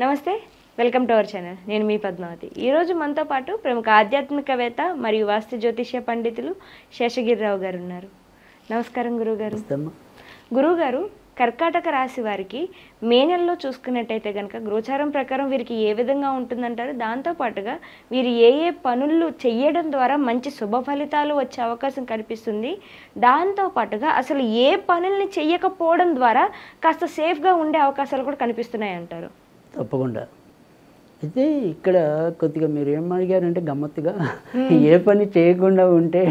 నమస్తే, welcome to our channel. నేను మీ పద్మావతి. ఈరోజు మనతో పాటు ప్రముఖ ఆధ్యాత్మికవేత్త మరియు వాస్తు జ్యోతిష్య పండితులు శేషగిరిరావు గారు ఉన్నారు. నమస్కారం గురువుగారు. గురువుగారు, కర్కాటక రాశి వారికి మే నెలలో చూసుకున్నట్టయితే కనుక గోచారం ప్రకారం వీరికి ఏ విధంగా ఉంటుందంటారు? దాంతోపాటుగా వీరు ఏ ఏ పనులు చేయడం ద్వారా మంచి శుభ ఫలితాలు వచ్చే అవకాశం కనిపిస్తుంది, దాంతోపాటుగా అసలు ఏ పనుల్ని చెయ్యకపోవడం ద్వారా కాస్త సేఫ్గా ఉండే అవకాశాలు కూడా కనిపిస్తున్నాయి అంటారు? తప్పకుండా. అయితే ఇక్కడ కొద్దిగా మీరు ఏం అడిగారంటే గమ్మత్తుగా ఏ పని చేయకుండా ఉంటే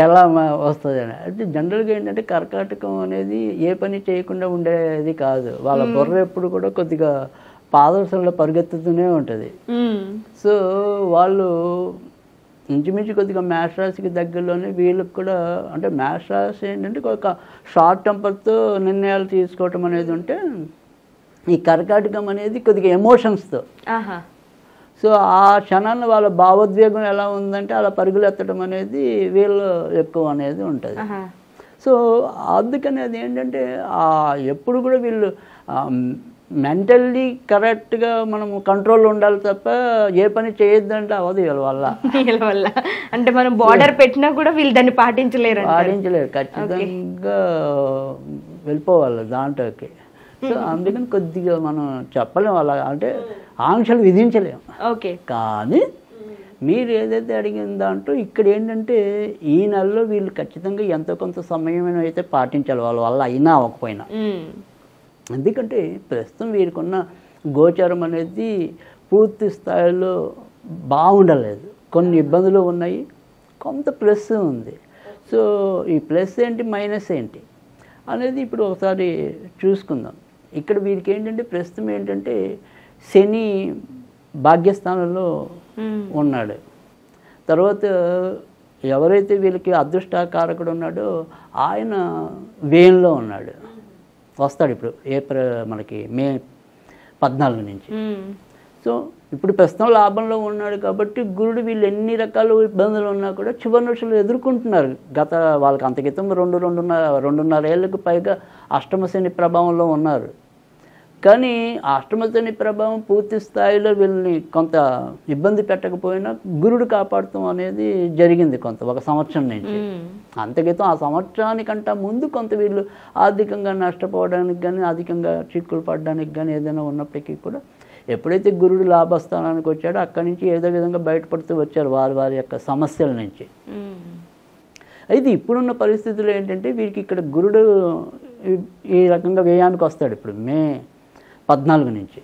ఎలా వస్తుంది అని. అంటే జనరల్గా ఏంటంటే కర్కాటకం అనేది ఏ పని చేయకుండా ఉండేది కాదు. వాళ్ళ బుర్ర ఎప్పుడు కూడా కొద్దిగా పాదర్శనలో పరిగెత్తుతూనే ఉంటుంది. సో వాళ్ళు ఇంచుమించు కొద్దిగా మేష రాశికి దగ్గరలోనే వీళ్ళకి కూడా, అంటే మేష రాశి ఏంటంటే ఒక షార్ట్ టెంపర్తో నిర్ణయాలు తీసుకోవటం అనేది ఉంటే, ఈ కర్కాటకం అనేది కొద్దిగా ఎమోషన్స్తో. సో ఆ క్షణాన్ని వాళ్ళ భావోద్వేగం ఎలా ఉందంటే అలా పరుగులు ఎత్తడం అనేది వీళ్ళు ఎక్కువ అనేది ఉంటుంది. సో అందుకని అది ఏంటంటే ఎప్పుడు కూడా వీళ్ళు మెంటల్లీ కరెక్ట్గా మనం కంట్రోల్ ఉండాలి తప్ప ఏ పని చేయొద్దంటే అవదు వీళ్ళ వల్ల. అంటే మనం బార్డర్ పెట్టినా కూడా వీళ్ళు దాన్ని పాటించలేరు. ఖచ్చితంగా వెళ్ళిపోవాలి దాంట్లోకి. సో అందుకని కొద్దిగా మనం చెప్పలేము అలా, అంటే ఆంక్షలు విధించలేము. ఓకే. కానీ మీరు ఏదైతే అడిగిన దాంట్లో ఇక్కడ ఏంటంటే ఈ నెలలో వీళ్ళు ఖచ్చితంగా ఎంతో కొంత సమయం అయితే పాటించాలి వాళ్ళ వల్ల అయినా అవ్వకపోయినా. ఎందుకంటే ప్రస్తుతం వీరికున్న గోచారం అనేది పూర్తి స్థాయిలో బాగుండలేదు. కొన్ని ఇబ్బందులు ఉన్నాయి, కొంత ప్లస్ ఉంది. సో ఈ ప్లస్ ఏంటి, మైనస్ ఏంటి అనేది ఇప్పుడు ఒకసారి చూసుకుందాం. ఇక్కడ వీరికి ఏంటంటే ప్రస్తుతం ఏంటంటే శని భాగ్యస్థానంలో ఉన్నాడు. తర్వాత ఎవరైతే వీళ్ళకి అదృష్టకారకుడు ఉన్నాడో ఆయన వ్యయంలో ఉన్నాడు. వస్తాడు ఇప్పుడు మనకి మే 14 నుంచి. సో ఇప్పుడు ప్రస్తుతం లాభంలో ఉన్నాడు కాబట్టి గురుడు వీళ్ళు ఎన్ని రకాల ఇబ్బందులు ఉన్నా కూడా చివరి నిమిషాలు ఎదుర్కొంటున్నారు. వాళ్ళకి అంత క్రితం 2.5 ఏళ్ళకు పైగా అష్టమ శని ప్రభావంలో ఉన్నారు. కానీ అష్టమ శని ప్రభావం పూర్తి స్థాయిలో వీళ్ళని కొంత ఇబ్బంది పెట్టకపోయినా గురుడు కాపాడటం అనేది జరిగింది ఒక సంవత్సరం నుంచి. అంతక్రితం ఆ సంవత్సరానికంటే ముందు కొంత వీళ్ళు ఆర్థికంగా నష్టపోవడానికి కానీ అధికంగా చిక్కులు పడడానికి కానీ ఏదైనా ఉన్నప్పటికీ కూడా ఎప్పుడైతే గురుడు లాభస్థానానికి వచ్చాడో అక్కడి నుంచి ఏదో విధంగా బయటపడుతూ వచ్చారు వారి యొక్క సమస్యల నుంచి. అయితే ఇప్పుడున్న పరిస్థితులు ఏంటంటే వీరికి ఇక్కడ గురుడు ఈ రకంగా వ్యయానికి వస్తాడు ఇప్పుడు మే 14 నుంచి.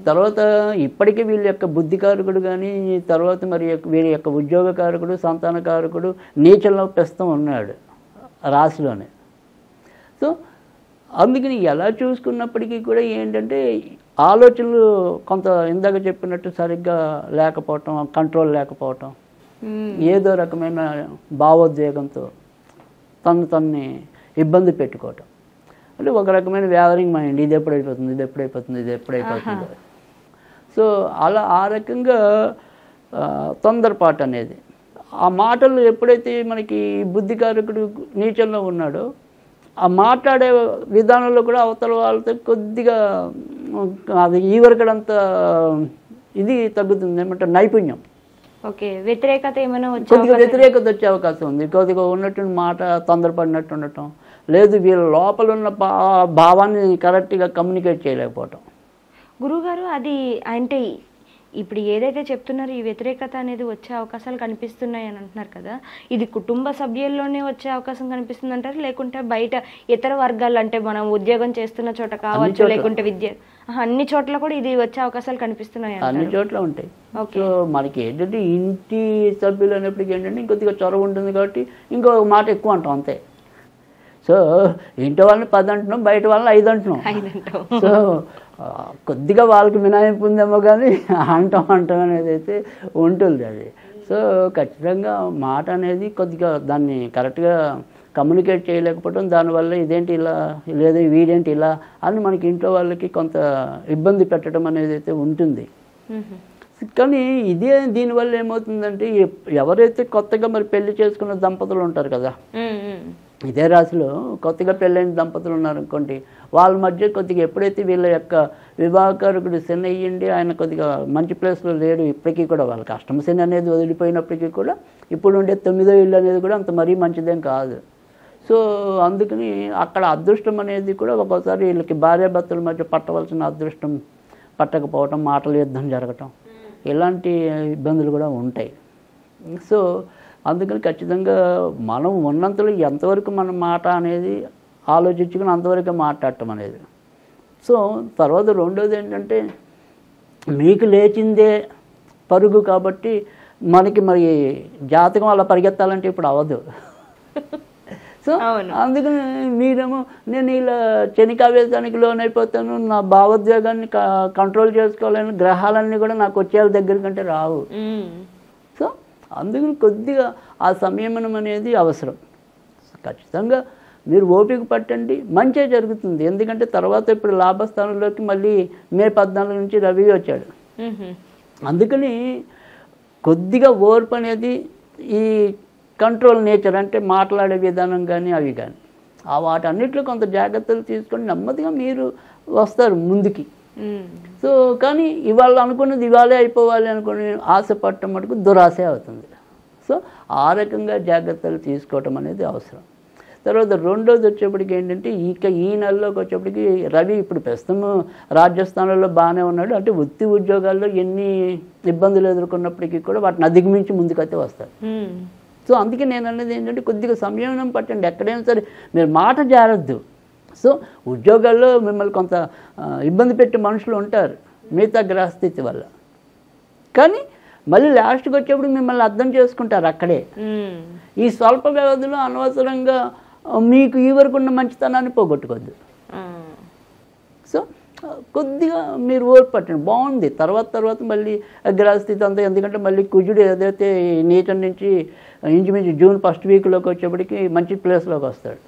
తర్వాత ఇప్పటికీ వీళ్ళ యొక్క బుద్ధికారకుడు కానీ, తర్వాత మరి వీరి యొక్క ఉద్యోగకారకుడు, సంతానకారకుడు నీచంలో ప్రస్తుతం ఉన్నాడు రాశిలోనే. సో అందుకని ఎలా చూసుకున్నప్పటికీ కూడా ఏంటంటే ఆలోచనలు కొంత ఇందాక చెప్పినట్టు సరిగ్గా లేకపోవటం, కంట్రోల్ లేకపోవటం, ఏదో రకమైన భావోద్వేగంతో తన్ని ఇబ్బంది పెట్టుకోవటం, అంటే ఒక రకమైన వ్యావరింగ్ మైండ్, ఇది ఎప్పుడైపోతుంది. సో అలా ఆ రకంగా తొందరపాటు అనేది, ఆ మాటలు ఎప్పుడైతే మనకి బుద్ధికారకుడు నీచంలో ఉన్నాడో ఆ మాట్లాడే విధానంలో కూడా అవతల వాళ్ళతో కొద్దిగా అది ఈవరకడంత ఇది తగ్గుతుంది, ఏమంటే నైపుణ్యం. ఓకే. వ్యతిరేకత ఏమైనా కొద్దిగా వ్యతిరేకత వచ్చే అవకాశం ఉంది. కొద్దిగా ఉన్నట్టు మాట తొందరపడినట్టు ఉండటం, లేదు వీళ్ళ లోపల ఉన్న భావాన్ని కరెక్ట్గా కమ్యూనికేట్ చేయలేకపోవటం. గురువుగారు, అది అంటే ఇప్పుడు ఏదైతే చెప్తున్నారో ఈ వ్యతిరేకత అనేది వచ్చే అవకాశాలు కనిపిస్తున్నాయి అని అంటున్నారు కదా, ఇది కుటుంబ సభ్యుల్లోనే వచ్చే అవకాశం కనిపిస్తుంది అంటారు, లేకుంటే బయట ఇతర వర్గాలు, అంటే మనం ఉద్యోగం చేస్తున్న చోట కావచ్చు, లేకుంటే విద్య, అన్ని చోట్ల కూడా ఇది వచ్చే అవకాశాలు కనిపిస్తున్నాయి? అన్ని చోట్ల ఉంటాయి. సో మనకి ఏంటంటే ఇంటి సభ్యులు అనేప్పటికీ ఏంటంటే ఇంకొద్దిగా చొరవ ఉంటుంది కాబట్టి ఇంకో మాట ఎక్కువ అంటాం అంతే. సో ఇంటి వాళ్ళని 10 అంటున్నాం, బయట వాళ్ళని 5 అంటున్నాం. సో కొద్దిగా వాళ్ళకి మినాయింపు ఉందేమో కానీ అంటాం అనేది అయితే ఉంటుంది అది. సో ఖచ్చితంగా మాట అనేది కొద్దిగా దాన్ని కరెక్ట్గా కమ్యూనికేట్ చేయలేకపోవడం, దానివల్ల ఇదేంటి ఇలా, లేదా వీడేంటి ఇలా అని మనకి ఇంట్లో వాళ్ళకి కొంత ఇబ్బంది పెట్టడం అనేది అయితే ఉంటుంది. కానీ దీనివల్ల ఏమవుతుందంటే ఎవరైతే కొత్తగా మరి పెళ్లి చేసుకున్న దంపతులు ఉంటారు కదా, ఇదే రాశిలో కొత్తగా పెళ్ళైన దంపతులు ఉన్నారనుకోండి, వాళ్ళ మధ్య కొద్దిగా ఎప్పుడైతే వీళ్ళ యొక్క వివాహకారకుడు శని అయ్యిండి ఆయన కొద్దిగా మంచి ప్లేస్లో లేడు, ఇప్పటికీ కూడా వాళ్ళకి అష్టమ శని అనేది వదిలిపోయినప్పటికీ కూడా ఇప్పుడు ఉండే 9వ ఇల్లు అనేది కూడా అంత మరీ మంచిదేం కాదు. సో అందుకని అక్కడ అదృష్టం అనేది కూడా ఒక్కోసారి వీళ్ళకి భార్యాభర్తల మధ్య పట్టవలసిన అదృష్టం పట్టకపోవటం, మాటల యుద్ధం జరగటం, ఇలాంటి ఇబ్బందులు కూడా ఉంటాయి. సో అందుకని ఖచ్చితంగా మనం ఉన్నంతలో ఎంతవరకు మన మాట అనేది ఆలోచించుకుని అంతవరకు మాట్లాడటం అనేది. సో తర్వాత రెండోది ఏంటంటే, మీకు లేచిందే పరుగు కాబట్టి మనకి మరి జాతకం అలా పరిగెత్తాలంటే ఇప్పుడు అవ్వదు. సో అందుకని మీరేమో నేను ఇలా శనికావేశానికి లోనైపోతాను, నా భావోద్వేగాన్ని కంట్రోల్ చేసుకోవాలని గ్రహాలన్నీ కూడా నాకు వచ్చే దగ్గర కంటే రావు. సో అందుకని కొద్దిగా ఆ సంయమనం అనేది అవసరం. ఖచ్చితంగా మీరు ఓపిక పట్టండి, మంచే జరుగుతుంది. ఎందుకంటే తర్వాత ఇప్పుడు లాభస్థానంలోకి మళ్ళీ మే 14 నుంచి రవి వచ్చాడు. అందుకని కొద్దిగా ఓర్పు అనేది, ఈ కంట్రోల్ నేచర్ అంటే మాట్లాడే విధానం కానీ అవి కానీ వాటన్నిటిలో కొంత జాగ్రత్తలు తీసుకొని నెమ్మదిగా మీరు వస్తారు ముందుకి. సో కానీ ఇవాళ అనుకున్నది ఇవాళే అయిపోవాలి అనుకుని ఆశపడటం మటుకు దురాశే అవుతుంది. సో ఆ రకంగా జాగ్రత్తలు తీసుకోవటం అనేది అవసరం. తర్వాత రెండోది వచ్చేప్పటికి ఏంటంటే, ఈ నెలలోకి వచ్చేప్పటికి రవి ఇప్పుడు ప్రస్తుతం రాజస్థానంలో బాగానే ఉన్నాడు. అంటే వృత్తి ఉద్యోగాల్లో ఎన్ని ఇబ్బందులు ఎదుర్కొన్నప్పటికీ కూడా వాటిని అధిగమించి ముందుకైతే వస్తారు. సో అందుకే నేను అనేది ఏంటంటే, కొద్దిగా సంయమనం పట్టండి. ఎక్కడైనా సరే మీరు మాట జారద్దు. సో ఉద్యోగాల్లో మిమ్మల్ని కొంత ఇబ్బంది పెట్టే మనుషులు ఉంటారు మిగతా గ్రహస్థితి వల్ల, కానీ మళ్ళీ లాస్ట్కి వచ్చేప్పుడు మిమ్మల్ని అర్థం చేసుకుంటారు అక్కడే. ఈ స్వల్ప వ్యవధిలో అనవసరంగా మీకు ఈ వరకు ఉన్న మంచితనాన్ని పోగొట్టుకోవద్దు. సో కొద్దిగా మీరు ఓర్పు పట్టండి, బాగుంది. తర్వాత మళ్ళీ గ్రహస్థితి అంతా, ఎందుకంటే మళ్ళీ కుజుడు ఏదైతే నీచం నుంచి ఇంచుమించు జూన్ 1st వీక్లోకి వచ్చేప్పటికి మంచి ప్లేస్లోకి వస్తాడు.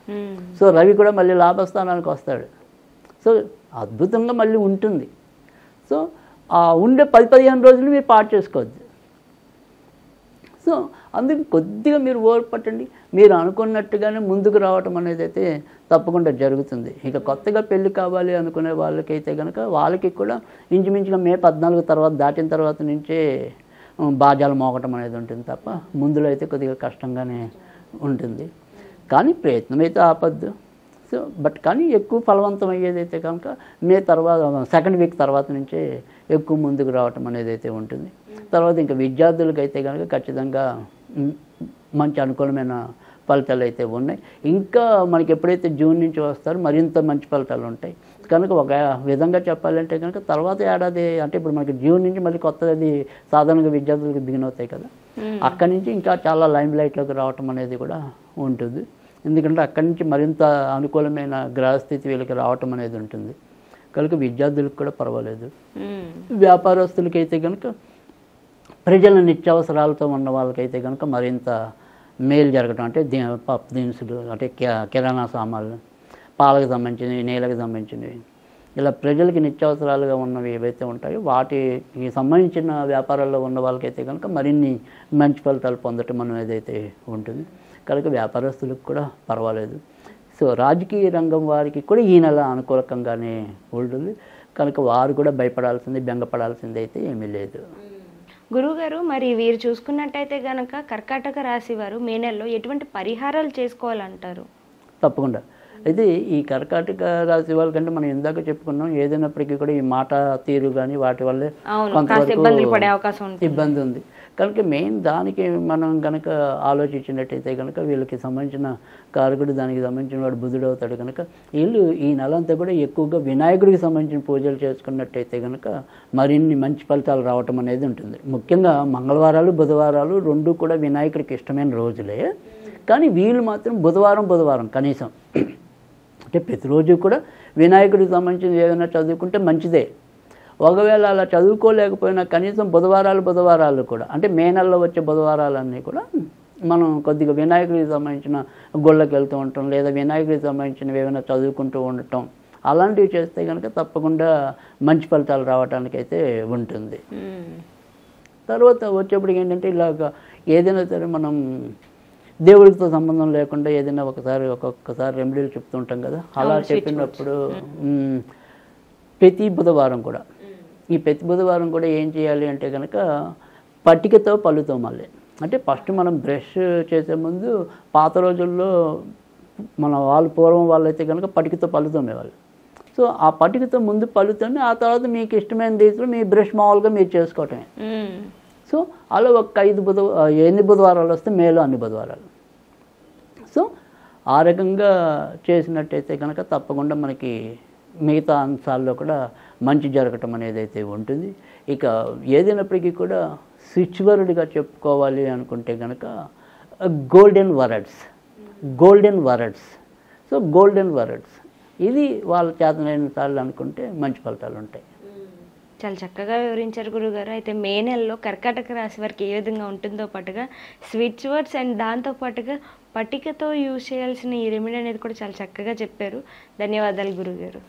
సో రవి కూడా మళ్ళీ లాభస్థానానికి వస్తాడు. సో అద్భుతంగా మళ్ళీ ఉంటుంది. సో ఉండే 10-15 రోజులు మీరు పాటు చేసుకోవద్దు. సో అందుకు కొద్దిగా మీరు ఓర్పు పట్టండి. మీరు అనుకున్నట్టుగానే ముందుకు రావటం అనేది అయితే తప్పకుండా జరుగుతుంది. ఇక కొత్తగా పెళ్లి కావాలి అనుకునే వాళ్ళకైతే కనుక వాళ్ళకి కూడా ఇంచుమించుగా మే 14 తర్వాత దాటిన తర్వాత నుంచే బాజాలు మోగటం అనేది ఉంటుంది తప్ప ముందులో అయితే కొద్దిగా కష్టంగానే ఉంటుంది. కానీ ప్రయత్నం అయితే ఆపద్దు. సో కానీ ఎక్కువ ఫలవంతం అయ్యేదైతే కనుక మే తర్వాత 2nd వీక్ తర్వాత నుంచే ఎక్కువ ముందుకు రావటం అనేది అయితే ఉంటుంది. తర్వాత ఇంకా విద్యార్థులకైతే కనుక ఖచ్చితంగా మంచి అనుకూలమైన ఫలితాలు అయితే ఉన్నాయి. ఇంకా మనకి ఎప్పుడైతే జూన్ నుంచి వస్తారో మరింత మంచి ఫలితాలు ఉంటాయి. కనుక ఒక విధంగా చెప్పాలంటే కనుక తర్వాత ఏడాది అంటే ఇప్పుడు మనకి జూన్ నుంచి మళ్ళీ కొత్తది సాధారణంగా విద్యార్థులకు బిగిన్ అవుతాయి కదా, అక్కడి నుంచి ఇంకా చాలా లైమ్ లైట్లోకి రావటం అనేది కూడా ఉంటుంది. ఎందుకంటే అక్కడి నుంచి మరింత అనుకూలమైన గ్రహస్థితి వీళ్ళకి రావటం అనేది ఉంటుంది. కనుక విద్యార్థులకు కూడా పర్వాలేదు. వ్యాపారస్తులకైతే కనుక ప్రజల నిత్యావసరాలతో ఉన్న వాళ్ళకైతే కనుక మరింత మేలు జరగటం, అంటే పప్పు దినుసులు అంటే కిరాణా సామాన్లు, పాలకు సంబంధించినవి, నీళ్ళకి సంబంధించినవి, ఇలా ప్రజలకి నిత్యావసరాలుగా ఉన్నవి ఏవైతే ఉంటాయో వాటికి సంబంధించిన వ్యాపారాల్లో ఉన్న వాళ్ళకైతే కనుక మరిన్ని మంచి ఫలితాలు పొందటం అనేది అయితే ఉంటుంది. కనుక వ్యాపారస్తులకు కూడా పర్వాలేదు. సో రాజకీయ రంగం వారికి కూడా ఈ నెల అనుకూలకంగానే ఉంటుంది. కనుక వారు కూడా భయపడాల్సింది, బెంగపడాల్సింది అయితే ఏమీ లేదు. గురువుగారు, మరి వీరు చూసుకున్నట్టయితే కనుక కర్కాటక రాశి వారు మే నెలలో ఎటువంటి పరిహారాలు చేసుకోవాలంటారు? తప్పకుండా. అయితే ఈ కర్కాటక రాశి వాళ్ళకంటే మనం ఇందాక చెప్పుకున్నాం, ఏదైనప్పటికీ కూడా ఈ మాట తీరు కానీ వాటి వల్లే కొంతవరకు ఇబ్బంది ఉంది. కనుక మెయిన్ దానికి మనం కనుక ఆలోచించినట్టయితే కనుక వీళ్ళకి సంబంధించిన కారకుడు దానికి సంబంధించిన వాడు బుధుడు అవుతాడు. కనుక వీళ్ళు ఈ నెలంతా కూడా ఎక్కువగా వినాయకుడికి సంబంధించిన పూజలు చేసుకున్నట్టయితే కనుక మరిన్ని మంచి ఫలితాలు రావటం అనేది ఉంటుంది. ముఖ్యంగా మంగళవారాలు, బుధవారాలు రెండు కూడా వినాయకుడికి ఇష్టమైన రోజులే. కానీ వీళ్ళు మాత్రం బుధవారం కనీసం అంటే ప్రతిరోజు కూడా వినాయకుడికి సంబంధించిన ఏదైనా చదువుకుంటే మంచిదే. ఒకవేళ అలా చదువుకోలేకపోయినా కనీసం బుధవారాలు కూడా అంటే మే నెలలో వచ్చే బుధవారాలన్నీ కూడా మనం కొద్దిగా వినాయకుడికి సంబంధించిన గుళ్ళకి వెళ్తూ ఉంటాం, లేదా వినాయకుడికి సంబంధించినవి ఏమైనా చదువుకుంటూ ఉండటం, అలాంటివి చేస్తే కనుక తప్పకుండా మంచి ఫలితాలు రావడానికి అయితే ఉంటుంది. తర్వాత వచ్చేప్పటికి ఏంటంటే ఇలాగ ఏదైనా సరే మనం దేవుడితో సంబంధం లేకుండా ఏదైనా ఒక్కొక్కసారి రెమెడీలు చెప్తుంటాం కదా, అలా చెప్పినప్పుడు ప్రతి బుధవారం కూడా ఏం చేయాలి అంటే కనుక పట్టికతో పళ్ళుతో మళ్ళీ అంటే ఫస్ట్ మనం బ్రష్ చేసే ముందు పాత రోజుల్లో పూర్వం వాళ్ళైతే కనుక పట్టికతో పళ్ళుతోమేవాళ్ళు. సో ఆ పట్టికతో ముందు పళ్ళుతోనే ఆ తర్వాత మీకు ఇష్టమైన రీతిలో మీ బ్రష్ మామూలుగా మీరు చేసుకోవటమే. సో అలా ఒక 8 బుధవారాలు వస్తే మేలో అన్ని బుధవారాలు. సో ఆ రకంగా చేసినట్టయితే కనుక తప్పకుండా మనకి మిగతా అంశాల్లో కూడా మంచి జరగటం అనేది అయితే ఉంటుంది. ఇక ఏదైనప్పటికీ కూడా స్విచ్వర్డ్గా చెప్పుకోవాలి అనుకుంటే కనుక golden words. So golden words ఇది వాళ్ళ చేతనైన సార్లు అనుకుంటే మంచి ఫలితాలు ఉంటాయి. చాలా చక్కగా వివరించారు గురుగారు. అయితే మే నెలలో కర్కాటక రాశి వారికి ఏ విధంగా ఉంటుందో పాటుగా స్విచ్ వర్డ్స్ అండ్ దాంతో పాటుగా పట్టికతో యూజ్ చేయాల్సిన ఈ రెమెడీ అనేది కూడా చాలా చక్కగా చెప్పారు. ధన్యవాదాలు గురుగారు.